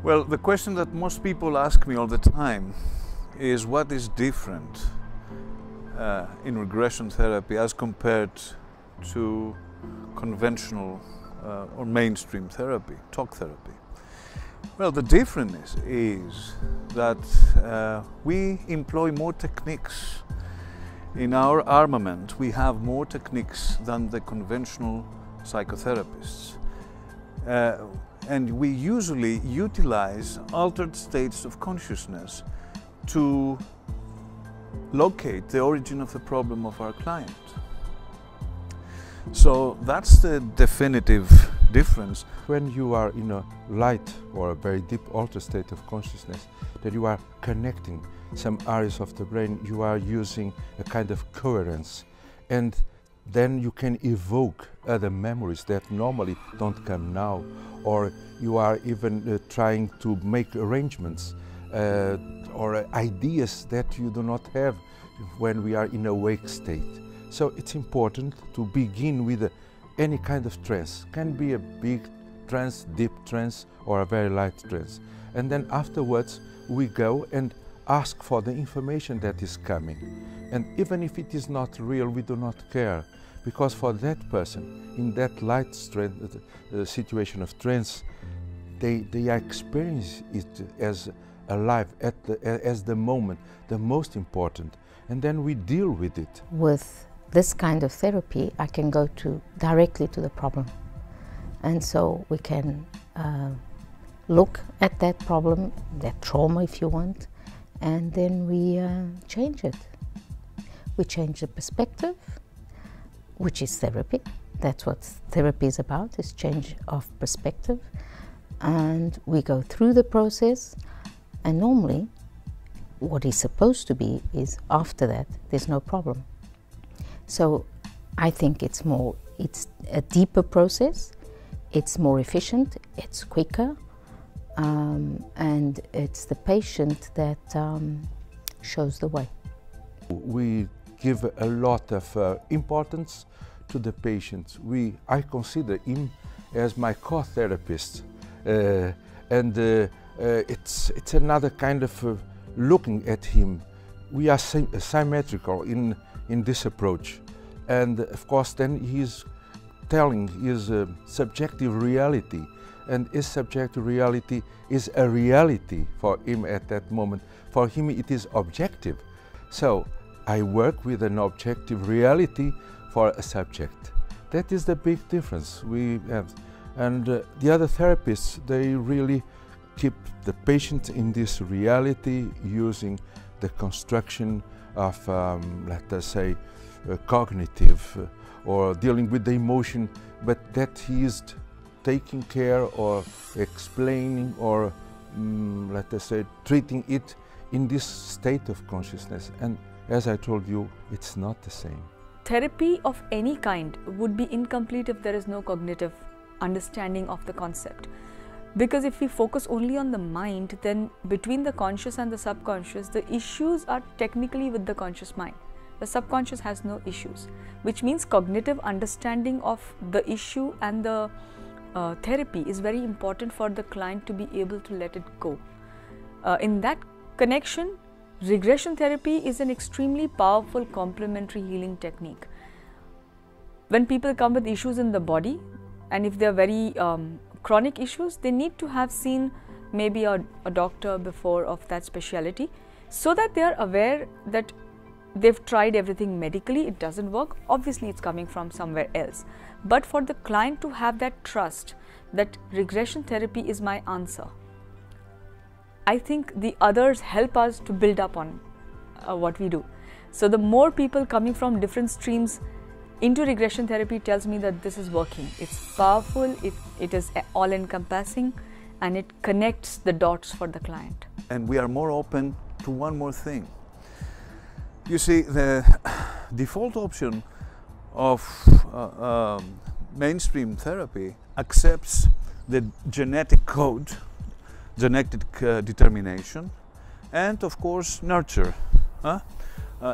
Well, the question that most people ask me all the time is what is different in regression therapy as compared to conventional or mainstream therapy, talk therapy. Well, the difference is that we employ more techniques. In our armament, we have more techniques than the conventional psychotherapists. And we usually utilize altered states of consciousness to locate the origin of the problem of our client. So that's the definitive difference. When you are in a light or a very deep altered state of consciousness, that you are connecting some areas of the brain, you are using a kind of coherence, and then you can evoke other memories that normally don't come now, or you are even trying to make arrangements or ideas that you do not have when we are in a awake state. So it's important to begin with any kind of trance. Can be a big trance, deep trance, or a very light trance. And then afterwards we go and ask for the information that is coming. And even if it is not real, we do not care, because for that person, in that light situation of trance, they experience it as alive, as the moment, the most important, and then we deal with it. With this kind of therapy, I can go directly to the problem, and so we can look at that problem, that trauma if you want, and then we change it. We change the perspective, which is therapy. That's what therapy is about, is change of perspective. And we go through the process, and normally what is supposed to be is after that there's no problem. So I think it's a deeper process, it's more efficient, it's quicker, and it's the patient that shows the way. We give a lot of importance to the patient. I consider him as my co-therapist, and it's another kind of looking at him. We are symmetrical in this approach, and of course then he's telling his subjective reality, and his subjective reality is a reality for him at that moment. For him it is objective. So I work with an objective reality for a subject. That is the big difference we have. And the other therapists, they really keep the patient in this reality using the construction of, let us say, cognitive or dealing with the emotion, but that he is taking care or explaining or, let us say, treating it in this state of consciousness. And as I told you, it's not the same. Therapy of any kind would be incomplete if there is no cognitive understanding of the concept. Because if we focus only on the mind, then between the conscious and the subconscious, the issues are technically with the conscious mind. The subconscious has no issues, which means cognitive understanding of the issue and the therapy is very important for the client to be able to let it go. In that connection, regression therapy is an extremely powerful complementary healing technique. When people come with issues in the body, and if they are very chronic issues, they need to have seen maybe a doctor before of that speciality, so that they are aware that they've tried everything medically, it doesn't work, obviously it's coming from somewhere else. But for the client to have that trust that regression therapy is my answer, I think the others help us to build up on what we do. So the more people coming from different streams into regression therapy tells me that this is working. It's powerful, it is all-encompassing, and it connects the dots for the client. And we are more open to one more thing. You see, the default option of mainstream therapy accepts the genetic code, genetic determination, and of course nurture,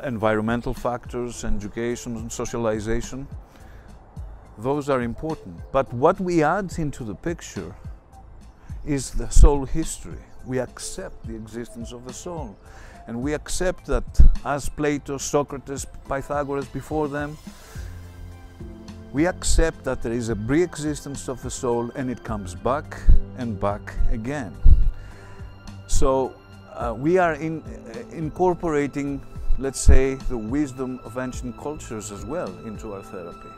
environmental factors, education and socialization. Those are important, but what we add into the picture is the soul history. We accept the existence of the soul. And we accept that as Plato, Socrates, Pythagoras before them, we accept that there is a pre-existence of the soul and it comes back and back again. So we are incorporating, let's say, the wisdom of ancient cultures as well into our therapy.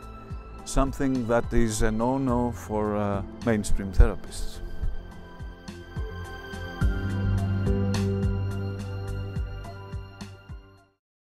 Something that is a no-no for mainstream therapists.